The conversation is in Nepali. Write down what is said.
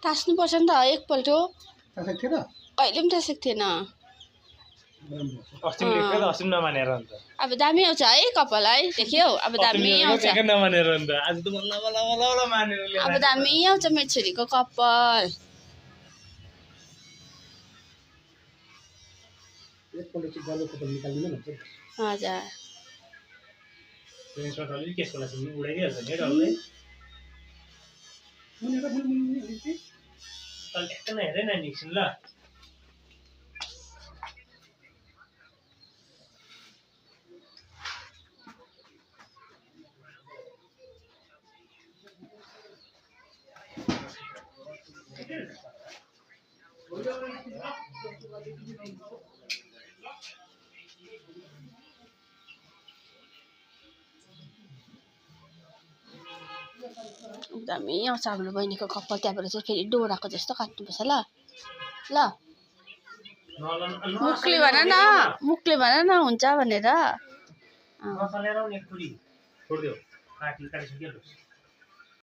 टास्नुपर्छ नि त एकपल्ट कहिले पनि टाँसेको थिएन अब दामी आउँछ है कपाल है देख्यौ अब दामी आउँछ अब दामी आउँछ मेरो छोरीको कपाल हजुर दामी आउँछ हाम्रो बहिनीको कपाल त्यहाँबाट चाहिँ फेरि डोराको जस्तो काट्नुपर्छ ल ल मुखले भन न हुन्छ भनेर